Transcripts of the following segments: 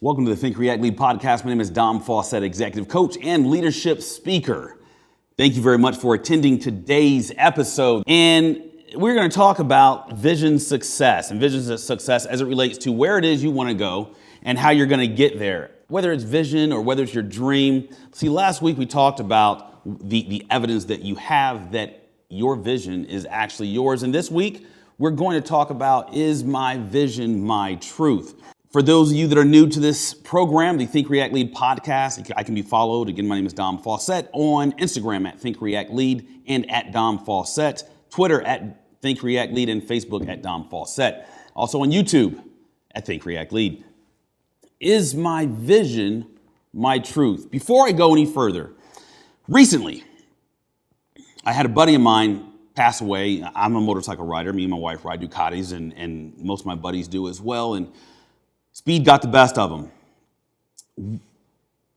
Welcome to the Think React Lead podcast. My name is Dom Faussette, executive coach and leadership speaker. Thank you very much for attending today's episode. And we're going to talk about vision success and vision success as it relates to where it is you want to go and how you're going to get there, whether it's vision or whether it's your dream. See, last week we talked about the evidence that you have that your vision is actually yours. And this week we're going to talk about, is my vision my truth? For those of you that are new to this program, the Think React Lead podcast, I can be followed. Again, my name is Dom Faussette on Instagram at Think React Lead and at Dom Faussette, Twitter at Think React Lead, and Facebook at Dom Faussette. Also on YouTube at Think React Lead. Is my vision my truth? Before I go any further, recently, I had a buddy of mine pass away. I'm a motorcycle rider. Me and my wife ride Ducatis, and most of my buddies do as well. And speed got the best of them.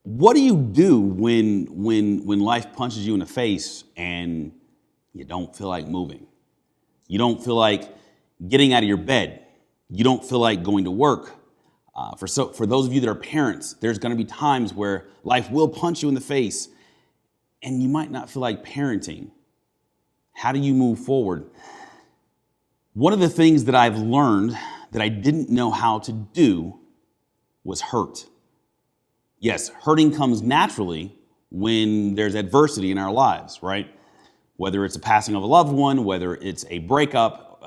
What do you do when life punches you in the face and you don't feel like moving? You don't feel like getting out of your bed. You don't feel like going to work. For those of you that are parents, there's going to be times where life will punch you in the face and you might not feel like parenting. How do you move forward? One of the things that I've learned that I didn't know how to do was hurt. Yes, hurting comes naturally when there's adversity in our lives, right? Whether it's a passing of a loved one, whether it's a breakup,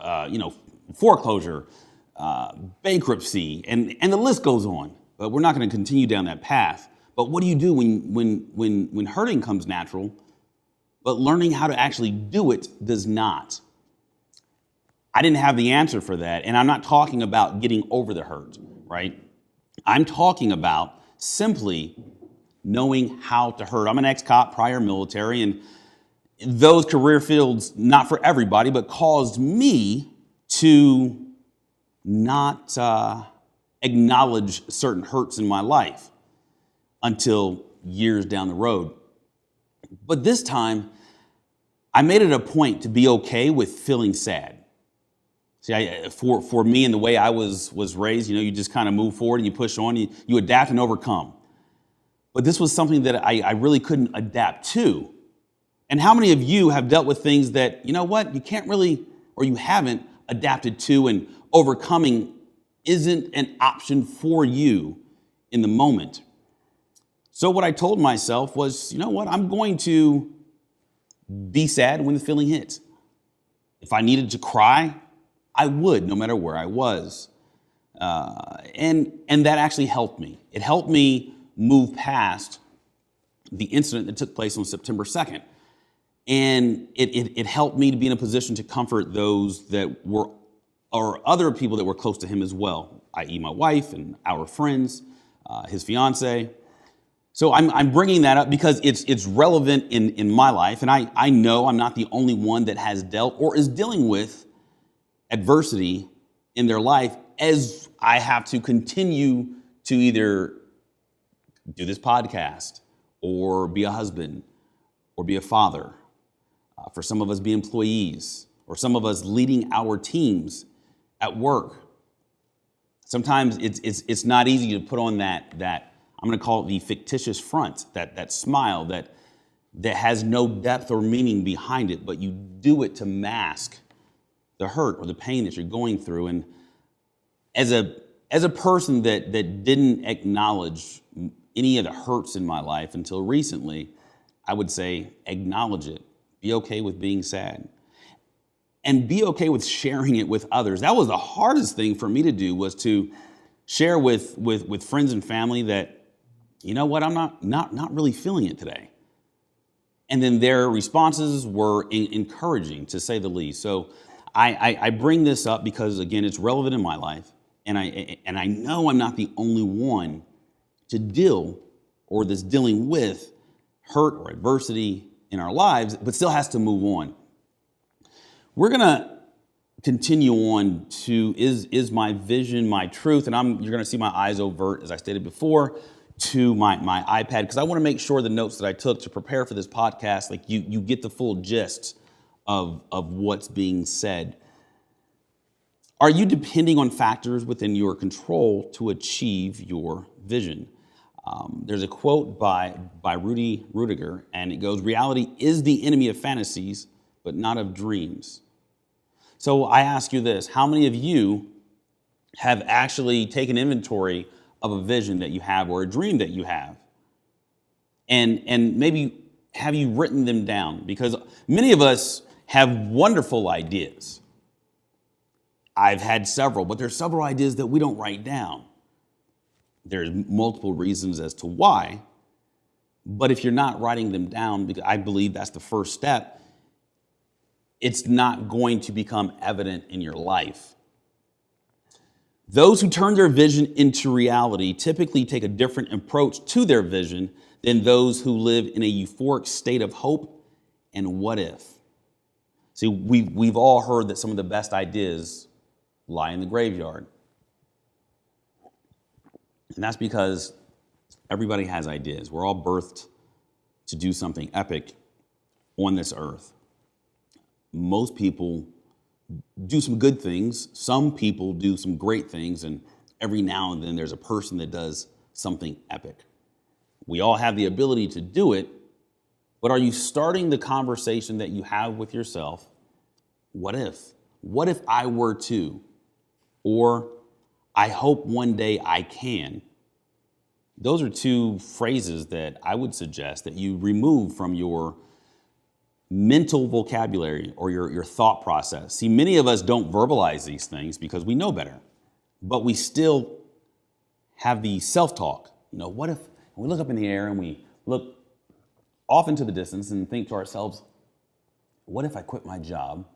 foreclosure, bankruptcy, and the list goes on. But we're not going to continue down that path. But what do you do when hurting comes natural, but learning how to actually do it does not? I didn't have the answer for that. And I'm not talking about getting over the hurt, right? I'm talking about simply knowing how to hurt. I'm an ex-cop, prior military, and those career fields, not for everybody, but caused me to not acknowledge certain hurts in my life until years down the road. But this time, I made it a point to be okay with feeling sad. See, for me and the way I was raised, you just kind of move forward and you push on, you adapt and overcome. But this was something that I really couldn't adapt to. And how many of you have dealt with things that, you can't really, or you haven't adapted to, and overcoming isn't an option for you in the moment? So what I told myself was, I'm going to be sad when the feeling hits. If I needed to cry, I would, no matter where I was. And that actually helped me. It helped me move past the incident that took place on September 2nd. And it helped me to be in a position to comfort those that were, or other people that were close to him as well, i.e. my wife and our friends, his fiance. So I'm bringing that up because it's relevant in my life. And I know I'm not the only one that has dealt or is dealing with adversity in their life, as I have to continue to either do this podcast or be a husband or be a father. For some of us, be employees, or some of us leading our teams at work. Sometimes it's not easy to put on that I'm going to call it the fictitious front, that smile that has no depth or meaning behind it, but you do it to mask the hurt or the pain that you're going through. And as a person that didn't acknowledge any of the hurts in my life until recently, I would say acknowledge it. Be okay with being sad. And be okay with sharing it with others. That was the hardest thing for me to do, was to share with friends and family that, I'm not really feeling it today. And then their responses were encouraging, to say the least. So I bring this up because, again, it's relevant in my life. And I know I'm not the only one to dealing with hurt or adversity in our lives, but still has to move on. We're going to continue on to, is my vision my truth? And you're going to see my eyes overt, as I stated before, to my iPad, because I want to make sure the notes that I took to prepare for this podcast, like you get the full gist of what's being said. Are you depending on factors within your control to achieve your vision. There's a quote by Rudy Rudiger, and it goes, "Reality is the enemy of fantasies, but not of dreams." So I ask you this, how many of you have actually taken inventory of a vision that you have or a dream that you have? And maybe have you written them down? Because many of us have wonderful ideas. I've had several, but there's several ideas that we don't write down. There's multiple reasons as to why, but if you're not writing them down, because I believe that's the first step, it's not going to become evident in your life. Those who turn their vision into reality typically take a different approach to their vision than those who live in a euphoric state of hope and what if. See, we've all heard that some of the best ideas lie in the graveyard. And that's because everybody has ideas. We're all birthed to do something epic on this earth. Most people do some good things. Some people do some great things. And every now and then there's a person that does something epic. We all have the ability to do it. But are you starting the conversation that you have with yourself? What if? What if I were to? Or I hope one day I can. Those are two phrases that I would suggest that you remove from your mental vocabulary or your thought process. See, many of us don't verbalize these things because we know better, but we still have the self-talk. What if we look up in the air and we look off into the distance and think to ourselves, what if I quit my job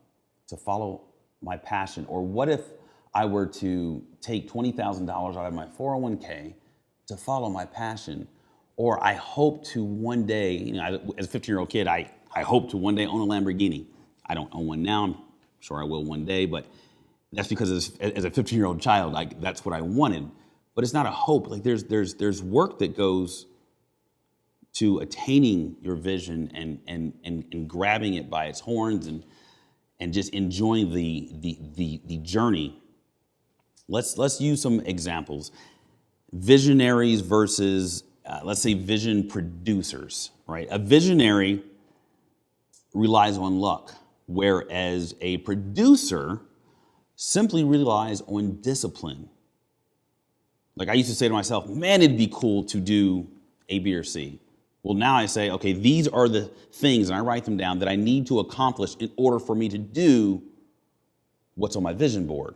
to follow my passion? Or what if I were to take $20,000 out of my 401k to follow my passion? Or I hope to one day, as a 15-year-old kid, I hope to one day own a Lamborghini. I don't own one now. I'm sure I will one day, but that's because as a 15-year-old child, that's what I wanted. But it's not a hope. There's work that goes to attaining your vision and grabbing it by its horns and just enjoying the journey. Let's use some examples. Visionaries versus, let's say, vision producers, right? A visionary relies on luck, whereas a producer simply relies on discipline. Like I used to say to myself, man, it'd be cool to do A, B, or C. Well, now I say, okay, these are the things, and I write them down that I need to accomplish in order for me to do what's on my vision board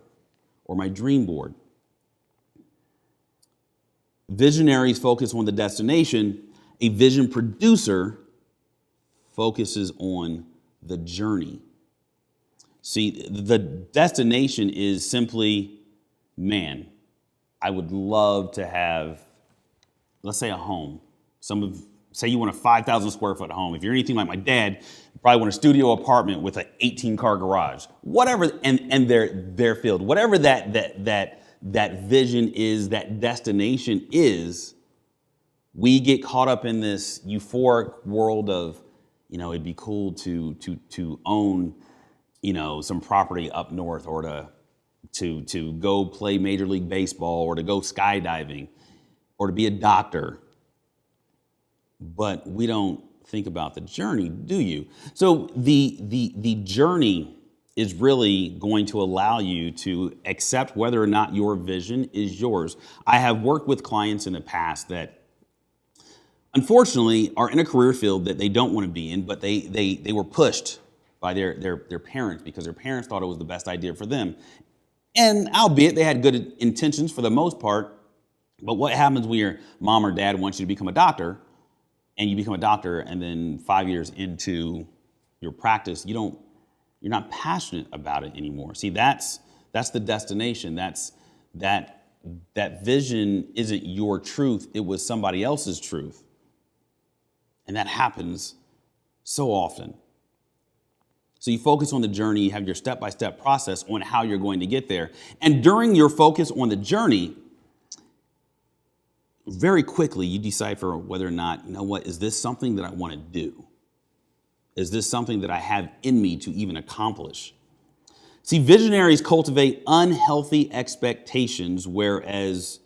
or my dream board. Visionaries focus on the destination. A vision producer focuses on the journey. See, the destination is simply, man, I would love to have, let's say, a home. Say you want a 5,000 square foot home. If you're anything like my dad, you probably want a studio apartment with an 18-car garage. Whatever, and their field. Whatever that vision is, that destination is, we get caught up in this euphoric world of, it'd be cool to own, some property up north, or to go play Major League Baseball, or to go skydiving, or to be a doctor. But we don't think about the journey, do you? So the journey is really going to allow you to accept whether or not your vision is yours. I have worked with clients in the past that unfortunately are in a career field that they don't want to be in, but they were pushed by their parents because their parents thought it was the best idea for them. And albeit they had good intentions for the most part, but what happens when your mom or dad wants you to become a doctor, and you become a doctor, and then 5 years into your practice, you're not passionate about it anymore. See, that's the destination. That vision isn't your truth. It was somebody else's truth. And that happens so often. So you focus on the journey, you have your step-by-step process on how you're going to get there. And during your focus on the journey, very quickly you decipher whether or not, is this something that I want to do? Is this something that I have in me to even accomplish? See, visionaries cultivate unhealthy expectations, whereas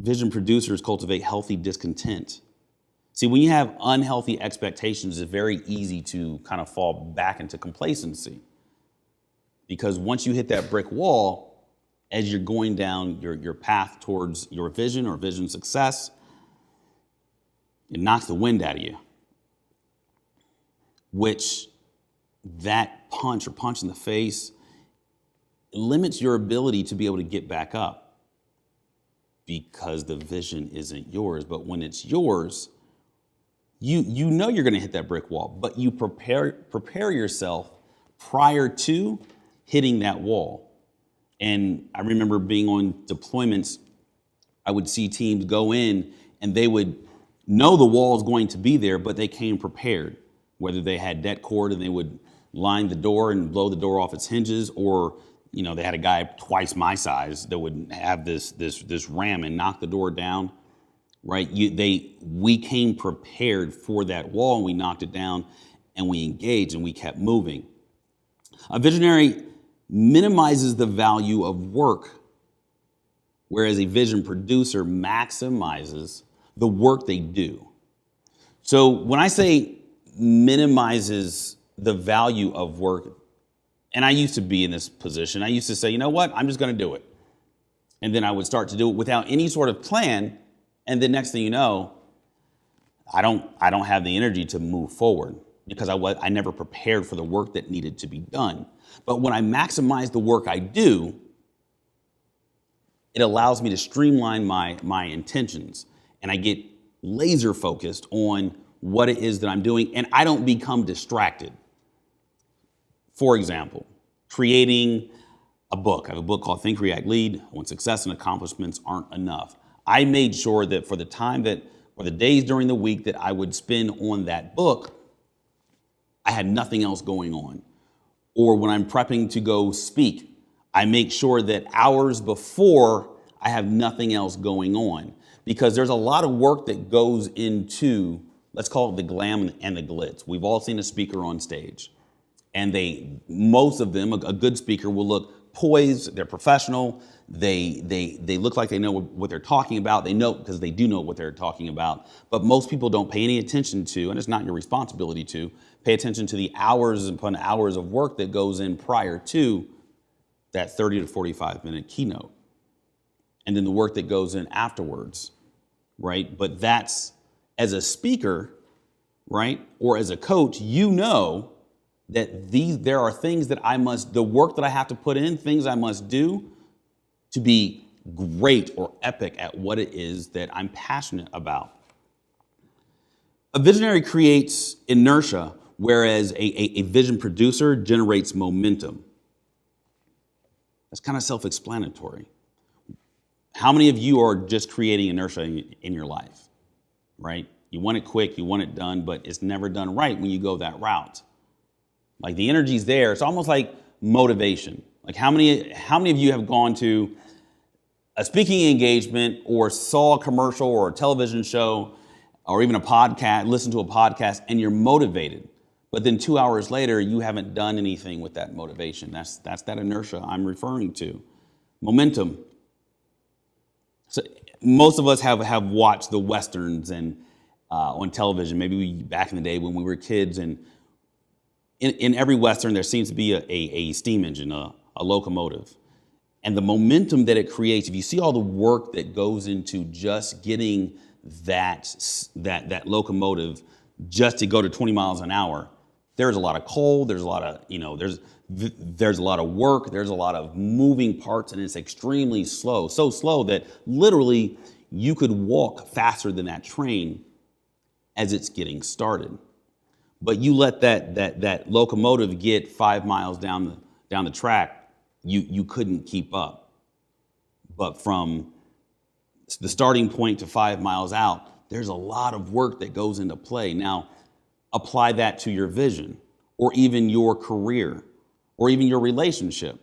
Vision producers cultivate healthy discontent. See, when you have unhealthy expectations, it's very easy to kind of fall back into complacency. Because once you hit that brick wall, as you're going down your path towards your vision or vision success, it knocks the wind out of you. Which that punch in the face limits your ability to be able to get back up because the vision isn't yours. But when it's yours, you know you're going to hit that brick wall, but you prepare yourself prior to hitting that wall. And I remember being on deployments, I would see teams go in and they would know the wall is going to be there, but they came prepared. Whether they had det cord and they would line the door and blow the door off its hinges, or they had a guy twice my size that would have this ram and knock the door down. Right? We came prepared for that wall, and we knocked it down, and we engaged, and we kept moving. A visionary minimizes the value of work, whereas a vision producer maximizes the work they do. So when I say minimizes the value of work, and I used to be in this position, I used to say, you know what, I'm just going to do it. And then I would start to do it without any sort of plan. And the next thing you know, I don't have the energy to move forward because I never prepared for the work that needed to be done. But when I maximize the work I do, it allows me to streamline my intentions, and I get laser focused on what it is that I'm doing, and I don't become distracted. For example, creating a book. I have a book called Think, React, Lead, When Success and Accomplishments Aren't Enough. I made sure that for the time or the days during the week that I would spend on that book, I had nothing else going on. Or when I'm prepping to go speak, I make sure that hours before I have nothing else going on, because there's a lot of work that goes into, let's call it the glam and the glitz. We've all seen a speaker on stage, and most of them, a good speaker will look poised, they're professional, they look like they know what they're talking about. They know, because they do know what they're talking about. But most people don't pay any attention to, and it's not your responsibility to, pay attention to the hours upon hours of work that goes in prior to that 30 to 45 minute keynote. And then the work that goes in afterwards, right? But that's, as a speaker, right, or as a coach, you know that there are things that the work that I have to put in, things I must do to be great or epic at what it is that I'm passionate about. A visionary creates inertia, whereas a vision producer generates momentum. That's kind of self-explanatory. How many of you are just creating inertia in your life, right? You want it quick, you want it done, but it's never done right when you go that route. Like, the energy's there. It's almost like motivation. Like, how many of you have gone to a speaking engagement or saw a commercial or a television show or even a podcast, listen to a podcast, and you're motivated, but then 2 hours later, you haven't done anything with that motivation? That's that inertia I'm referring to. Momentum. So most of us have watched the Westerns and on television, maybe back in the day when we were kids, and in every Western, there seems to be a steam engine, a locomotive. And the momentum that it creates, if you see all the work that goes into just getting that locomotive just to go to 20 miles an hour, there's a lot of coal, there's a lot of, there's a lot of work, there's a lot of moving parts, and it's extremely slow. So slow that literally you could walk faster than that train as it's getting started. But you let that locomotive get 5 miles down the track, you couldn't keep up. But from the starting point to 5 miles out, there's a lot of work that goes into play. Now, apply that to your vision, or even your career, or even your relationship,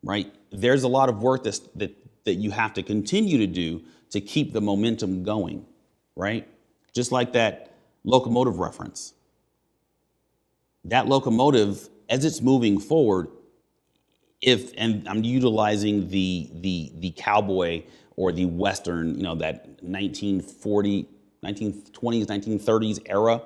right? There's a lot of work that you have to continue to do to keep the momentum going, right? Just like that locomotive reference. That locomotive, as it's moving forward, and I'm utilizing the cowboy or the Western, that 1920s, 1930s era.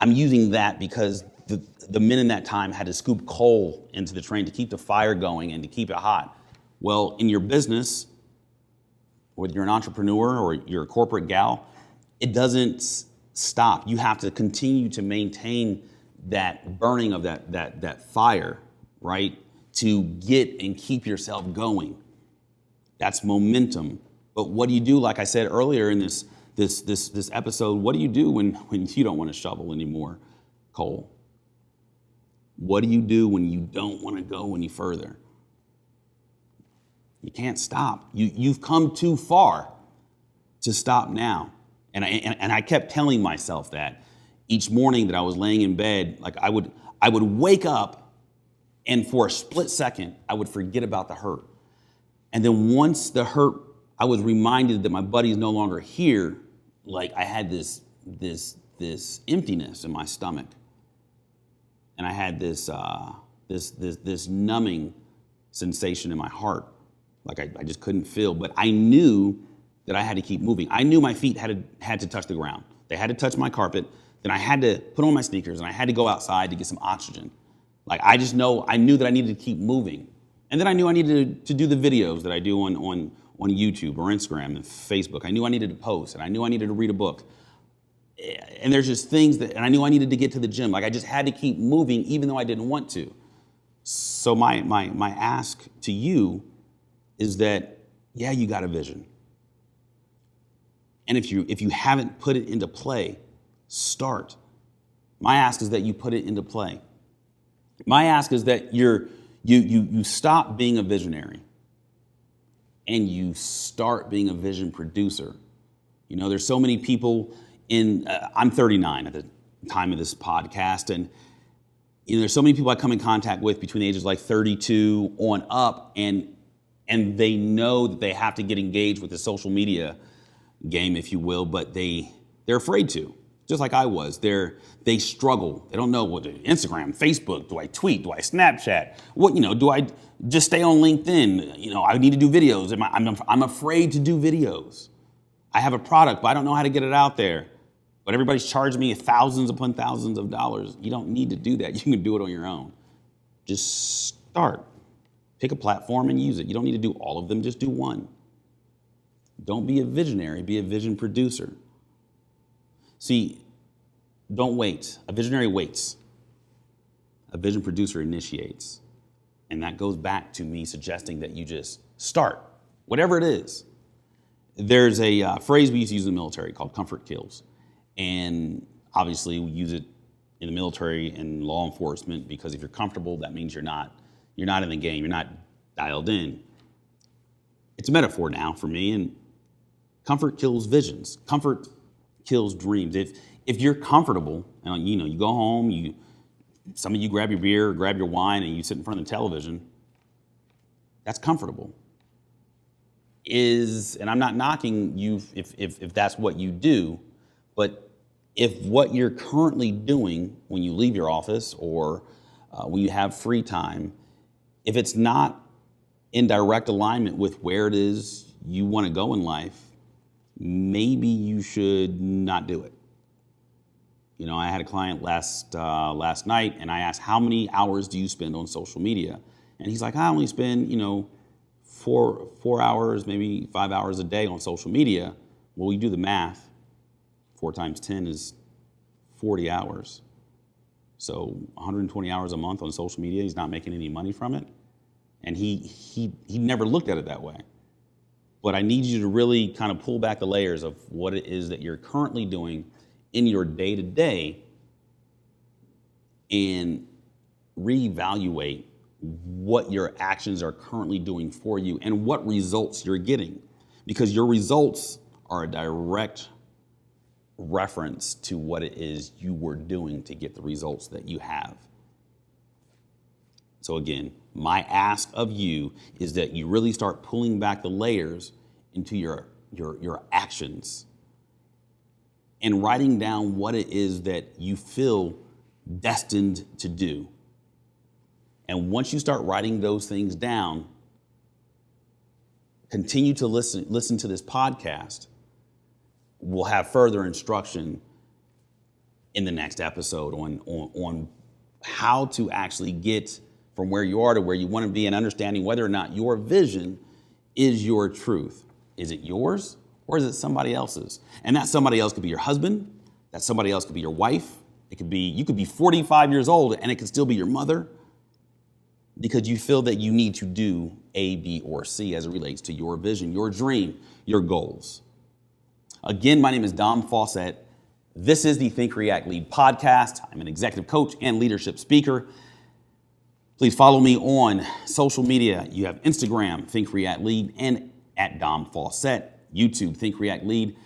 I'm using that because the men in that time had to scoop coal into the train to keep the fire going and to keep it hot. Well, in your business, whether you're an entrepreneur or you're a corporate gal, it doesn't stop. You have to continue to maintain that burning of that fire, right? To get and keep yourself going. That's momentum. But what do you do? Like I said earlier in this episode, what do you do when you don't want to shovel anymore coal? What do you do when you don't want to go any further? You can't stop. You've come too far to stop now. And I kept telling myself that each morning that I was laying in bed, like I would wake up, and for a split second, I would forget about the hurt. And then once the hurt, I was reminded that my buddy's no longer here, like I had this emptiness in my stomach. And I had this numbing sensation in my heart. Like I just couldn't feel, but I knew that I had to keep moving. I knew my feet had to touch the ground. They had to touch my carpet. Then I had to put on my sneakers and I had to go outside to get some oxygen. Like I knew that I needed to keep moving. And then I knew I needed to do the videos that I do on YouTube or Instagram and Facebook. I knew I needed to post, and I knew I needed to read a book. And there's just things and I knew I needed to get to the gym. Like I just had to keep moving even though I didn't want to. So my ask to you is that, yeah, you got a vision. And if you haven't put it into play, start. My ask is that you put it into play. My ask is that you stop being a visionary and you start being a vision producer. There's so many people I'm 39 at the time of this podcast, and there's so many people I come in contact with between the ages like 32 on up, and they know that they have to get engaged with the social media game, if you will, but they're afraid to. Just like I was. They struggle. They don't know what Instagram, Facebook, do I tweet, do I Snapchat? What, do I just stay on LinkedIn? I need to do videos. I'm afraid to do videos. I have a product, but I don't know how to get it out there. But everybody's charging me thousands upon thousands of dollars. You don't need to do that. You can do it on your own. Just start. Pick a platform and use it. You don't need to do all of them, just do one. Don't be a visionary, be a vision producer. See, don't wait. A visionary waits. A vision producer initiates. And that goes back to me suggesting that you just start, whatever it is. There's a phrase we used to use in the military called comfort kills. And obviously we use it in the military and law enforcement because if you're comfortable, that means you're not in the game, you're not dialed in. It's a metaphor now for me, and comfort kills visions. Comfort kills dreams. If you're comfortable, and you go home, some of you grab your beer, grab your wine, and you sit in front of the television, that's comfortable. And I'm not knocking you if that's what you do, but if what you're currently doing when you leave your office or when you have free time, if it's not in direct alignment with where it is you want to go in life, maybe you should not do it. I had a client last night, and I asked, how many hours do you spend on social media? And he's like, I only spend, 4 hours, maybe 5 hours a day on social media. Well, you do the math. 4 times 10 is 40 hours. So 120 hours a month on social media, he's not making any money from it. And he never looked at it that way. But I need you to really kind of pull back the layers of what it is that you're currently doing in your day-to-day and reevaluate what your actions are currently doing for you and what results you're getting. Because your results are a direct reference to what it is you were doing to get the results that you have. So again, my ask of you is that you really start pulling back the layers into your actions and writing down what it is that you feel destined to do. And once you start writing those things down, continue to listen to this podcast. We'll have further instruction in the next episode on how to actually get from where you are to where you want to be, and understanding whether or not your vision is your truth. Is it yours or is it somebody else's? And that somebody else could be your husband. That somebody else could be your wife. You could be 45 years old and it could still be your mother, because you feel that you need to do A, B, or C as it relates to your vision, your dream, your goals. Again, my name is Dom Faussette. This is the Think, React, Lead podcast. I'm an executive coach and leadership speaker. Please follow me on social media. You have Instagram, Think, React, Lead, and at Dom Faussette. YouTube, Think, React, Lead.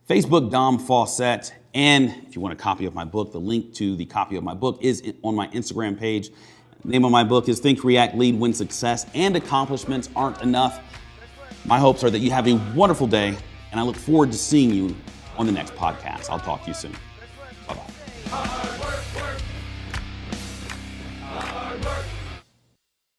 Facebook, Dom Faussette. And if you want a copy of my book, the link to the copy of my book is on my Instagram page. The name of my book is Think, React, Lead, When Success and Accomplishments Aren't Enough. My hopes are that you have a wonderful day, and I look forward to seeing you on the next podcast. I'll talk to you soon. Bye-bye. Hard work.